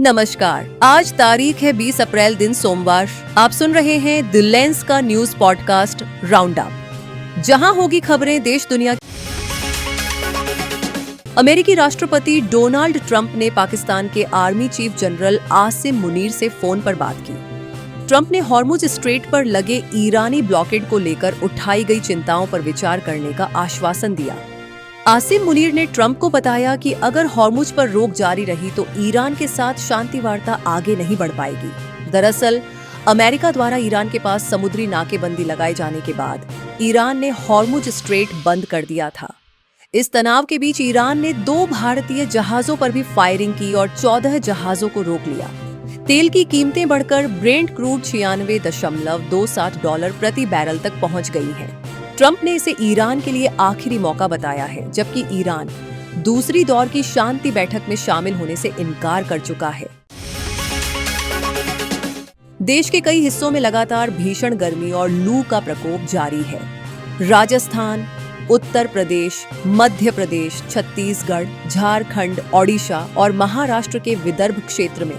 नमस्कार। आज तारीख है 20 अप्रैल दिन सोमवार। आप सुन रहे हैं द लेंस का न्यूज पॉडकास्ट राउंड अप, जहां होगी खबरें देश दुनिया की। अमेरिकी राष्ट्रपति डोनाल्ड ट्रंप ने पाकिस्तान के army chief general Asim Munir से फोन पर बात की। ट्रंप ने हॉर्मुज स्ट्रेट पर लगे ईरानी ब्लॉकेड को लेकर उठाई गई चिंताओं पर विचार करने का आश्वासन दिया। आसिम मुनीर ने ट्रंप को बताया कि अगर हॉर्मुज पर रोक जारी रही तो ईरान के साथ शांति वार्ता आगे नहीं बढ़ पाएगी। दरअसल अमेरिका द्वारा ईरान के पास समुद्री नाकेबंदी लगाए जाने के बाद ईरान ने हॉर्मुज स्ट्रेट बंद कर दिया था। इस तनाव के बीच ईरान ने 2 भारतीय जहाजों पर भी फायरिंग की और 14 जहाजों को रोक लिया। तेल की कीमतें बढ़कर ब्रेंट क्रूड $96.27 प्रति बैरल तक पहुंच गई हैं। ट्रंप ने इसे ईरान के लिए आखिरी मौका बताया है, जबकि ईरान दूसरी दौर की शांति बैठक में शामिल होने से इनकार कर चुका है। देश के कई हिस्सों में लगातार भीषण गर्मी और लू का प्रकोप जारी है। राजस्थान, उत्तर प्रदेश, मध्य प्रदेश, छत्तीसगढ़, झारखंड, ओडिशा और महाराष्ट्र के विदर्भ क्षेत्र में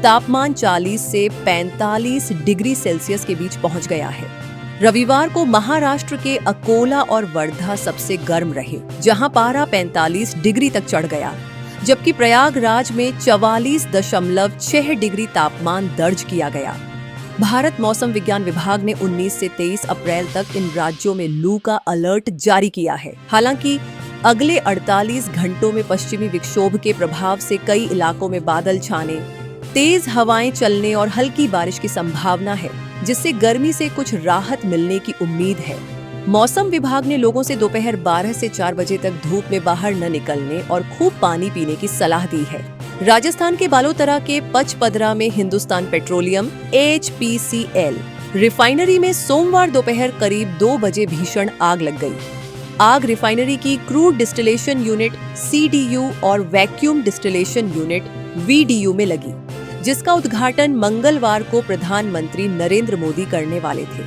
तापमान 40 से 45 डिग्री सेल्सियस के बीच पहुंच गया है। रविवार को महाराष्ट्र के अकोला और वर्धा सबसे गर्म रहे, जहां पारा 45 डिग्री तक चढ़ गया, जबकि प्रयागराज में 44.6 डिग्री तापमान दर्ज किया गया। भारत मौसम विज्ञान विभाग ने 19 से 23 अप्रैल तक इन राज्यों में लू का अलर्ट जारी किया है। हालांकि अगले 48 घंटों में पश्चिमी विक्षोभ के प्रभाव से कई इलाकों में बादल छाने, तेज हवाएं चलने और हल्की बारिश की संभावना है, जिससे गर्मी से कुछ राहत मिलने की उम्मीद है। मौसम विभाग ने लोगों से दोपहर 12 से 4 बजे तक धूप में बाहर न निकलने और खूब पानी पीने की सलाह दी है। राजस्थान के बालोतरा के पचपदरा में हिंदुस्तान पेट्रोलियम HPCL रिफाइनरी में सोमवार दोपहर करीब 2 बजे भीषण आग लग गई। आग रिफाइनरी की क्रूड डिस्टिलेशन यूनिट CDU और वैक्यूम डिस्टिलेशन यूनिट VDU में लगी, जिसका उद्घाटन मंगलवार को प्रधानमंत्री नरेंद्र मोदी करने वाले थे।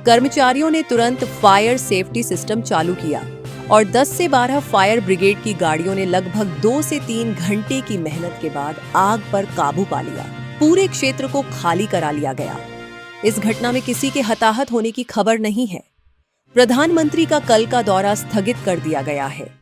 कर्मचारियों ने तुरंत फायर सेफ्टी सिस्टम चालू किया और 10 से 12 फायर ब्रिगेड की गाड़ियों ने लगभग 2 से 3 घंटे की मेहनत के बाद आग पर काबू पा लिया। पूरे क्षेत्र को खाली करा लिया गया। इस घटना में किसी के हताहत होने की खबर नहीं है। प्रधानमंत्री का कल का दौरा स्थगित कर दिया गया है।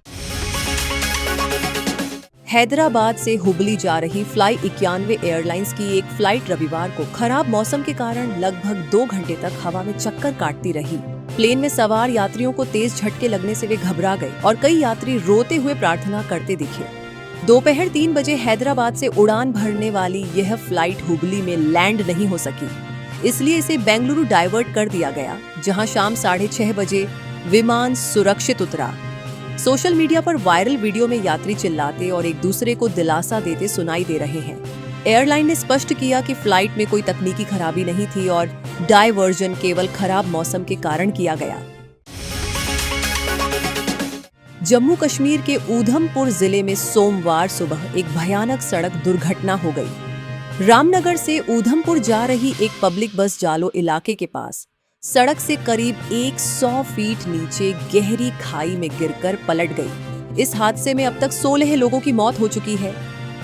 हैदराबाद से हुबली जा रही फ्लाई 91 एयरलाइंस की एक फ्लाइट रविवार को खराब मौसम के कारण लगभग 2 घंटे तक हवा में चक्कर काटती रही। प्लेन में सवार यात्रियों को तेज झटके लगने से वे घबरा गए और कई यात्री रोते हुए प्रार्थना करते दिखे। दोपहर 3 बजे हैदराबाद से उड़ान भरने वाली यह फ्लाइट हुबली में लैंड नहीं हो सकी, इसलिए इसे बेंगलुरु डाइवर्ट कर दिया गया, जहां शाम 6:30 बजे विमान सुरक्षित उतरा। सोशल मीडिया पर वायरल वीडियो में यात्री चिल्लाते और एक दूसरे को दिलासा देते सुनाई दे रहे हैं। एयरलाइन ने स्पष्ट किया कि फ्लाइट में कोई तकनीकी खराबी नहीं थी और डायवर्जन केवल खराब मौसम के कारण किया गया। जम्मू कश्मीर के ऊधमपुर जिले में सोमवार सुबह एक भयानक सड़क दुर्घटना हो गई। रामनगर से ऊधमपुर जा रही एक पब्लिक बस जालो इलाके के पास सड़क से करीब 100 फीट नीचे गहरी खाई में गिरकर पलट गई। इस हादसे में अब तक 16 लोगों की मौत हो चुकी है,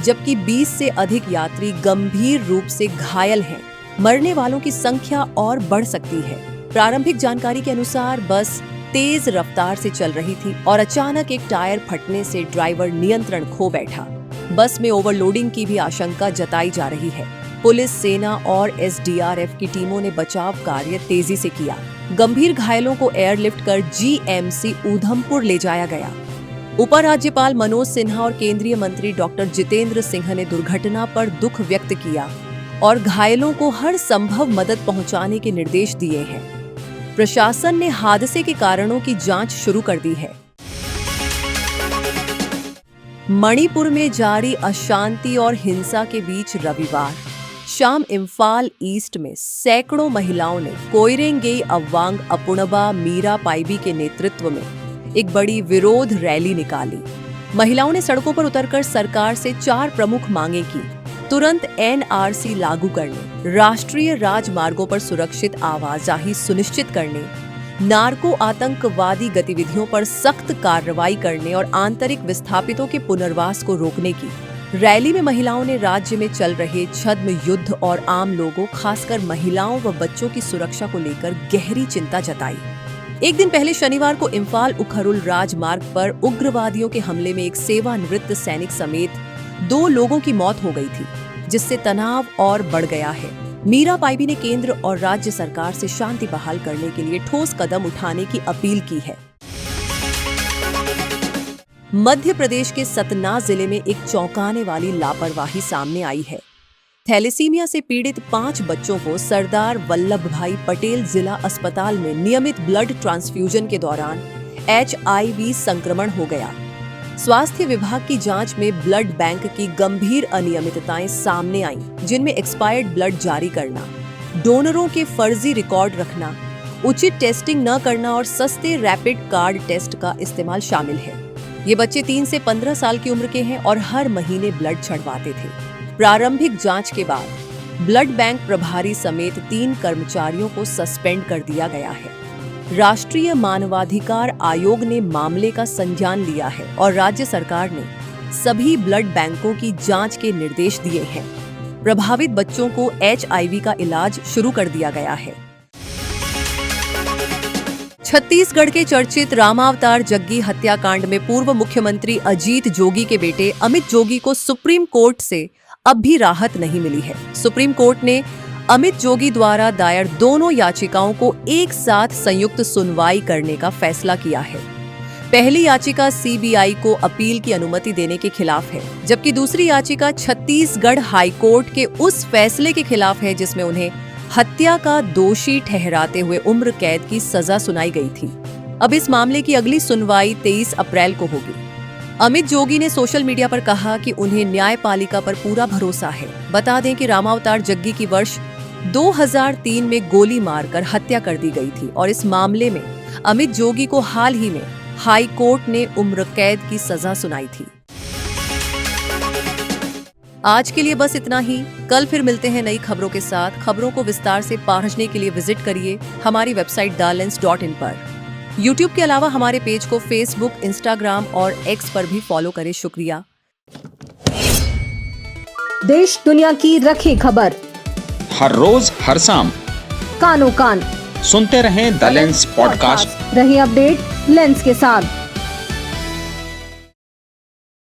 जबकि 20 से अधिक यात्री गंभीर रूप से घायल हैं। मरने वालों की संख्या और बढ़ सकती है। प्रारंभिक जानकारी के अनुसार बस तेज रफ्तार से चल रही थी और अचानक एक टायर फटने से ड्राइवर नियंत्रण खो बैठा। बस में ओवरलोडिंग की भी आशंका जताई जा रही है। पुलिस, सेना और SDRF की टीमों ने बचाव कार्य तेजी से किया। गंभीर घायलों को एयरलिफ्ट कर GMC ऊधमपुर ले जाया गया। उपराज्यपाल मनोज सिन्हा और केंद्रीय मंत्री डॉक्टर जितेंद्र सिंह ने दुर्घटना पर दुख व्यक्त किया और घायलों को हर संभव मदद पहुंचाने के निर्देश दिए हैं। प्रशासन ने हादसे के कारणों की जांच शुरू कर दी है। मणिपुर में जारी अशांति और हिंसा के बीच रविवार शाम इम्फाल ईस्ट में सैकड़ों महिलाओं ने कोइरेंगेई अवांग अपुणबा मीरा पाइबी के नेतृत्व में एक बड़ी विरोध रैली निकाली। महिलाओं ने सड़कों पर उतरकर सरकार से 4 प्रमुख मांगे की। तुरंत NRC लागू करने, राष्ट्रीय राजमार्गों पर सुरक्षित आवाजाही सुनिश्चित करने, नार्को आतंकवादी गतिविधियों पर सख्त कार्रवाई करने और आंतरिक विस्थापितों के पुनर्वास को रोकने की। रैली में महिलाओं ने राज्य में चल रहे छद्म युद्ध और आम लोगों, खासकर महिलाओं व बच्चों की सुरक्षा को लेकर गहरी चिंता जताई। एक दिन पहले शनिवार को इम्फाल उखरुल राजमार्ग पर उग्रवादियों के हमले में एक सेवानिवृत्त सैनिक समेत 2 लोगों की मौत हो गई थी, जिससे तनाव और बढ़ गया है। मीरा पाइबी ने केंद्र और राज्य सरकार से शांति बहाल करने के लिए ठोस कदम उठाने की अपील की है। मध्य प्रदेश के सतना जिले में एक चौंकाने वाली लापरवाही सामने आई है। थैलेसीमिया से पीड़ित 5 बच्चों को सरदार वल्लभ भाई पटेल जिला अस्पताल में नियमित ब्लड ट्रांसफ्यूजन के दौरान HIV संक्रमण हो गया। स्वास्थ्य विभाग की जांच में ब्लड बैंक की गंभीर अनियमितताएं सामने आईं, जिनमें एक्सपायर्ड ब्लड जारी करना, डोनरों के फर्जी रिकॉर्ड रखना, उचित टेस्टिंग न करना और सस्ते रैपिड कार्ड टेस्ट का इस्तेमाल शामिल है। ये बच्चे 3 से 15 साल की उम्र के हैं और हर महीने ब्लड छड़वाते थे। प्रारंभिक जांच के बाद ब्लड बैंक प्रभारी समेत 3 कर्मचारियों को सस्पेंड कर दिया गया है। राष्ट्रीय मानवाधिकार आयोग ने मामले का संज्ञान लिया है और राज्य सरकार ने सभी ब्लड बैंकों की जांच के निर्देश दिए हैं। प्रभावित बच्चों को HIV का इलाज शुरू कर दिया गया है। छत्तीसगढ़ के चर्चित रामावतार जग्गी हत्याकांड में पूर्व मुख्यमंत्री अजीत जोगी के बेटे अमित जोगी को सुप्रीम कोर्ट से अब भी राहत नहीं मिली है। सुप्रीम कोर्ट ने अमित जोगी द्वारा दायर दोनों याचिकाओं को एक साथ संयुक्त सुनवाई करने का फैसला किया है। पहली याचिका CBI को अपील की अनुमति देने के खिलाफ है, जबकि दूसरी याचिका छत्तीसगढ़ हाईकोर्ट के उस फैसले के खिलाफ है जिसमें उन्हें हत्या का दोषी ठहराते हुए उम्र कैद की सजा सुनाई गई थी। अब इस मामले की अगली सुनवाई 23 अप्रैल को होगी। अमित जोगी ने सोशल मीडिया पर कहा कि उन्हें न्यायपालिका पर पूरा भरोसा है। बता दें कि रामावतार जग्गी की वर्ष 2003 में गोली मारकर हत्या कर दी गई थी और इस मामले में अमित जोगी को हाल ही में हाई कोर्ट ने उम्र कैद की सजा सुनाई थी। आज के लिए बस इतना ही। कल फिर मिलते हैं नई खबरों के साथ। खबरों को विस्तार से पढ़ने के लिए विजिट करिए हमारी वेबसाइट dalens.in पर। YouTube के अलावा हमारे पेज को Facebook, Instagram और X पर भी फॉलो करें। शुक्रिया। देश दुनिया की रखी खबर हर रोज हर शाम कानो कान सुनते रहें द लेंस पॉडकास्ट। रही अपडेट लेंस के साथ।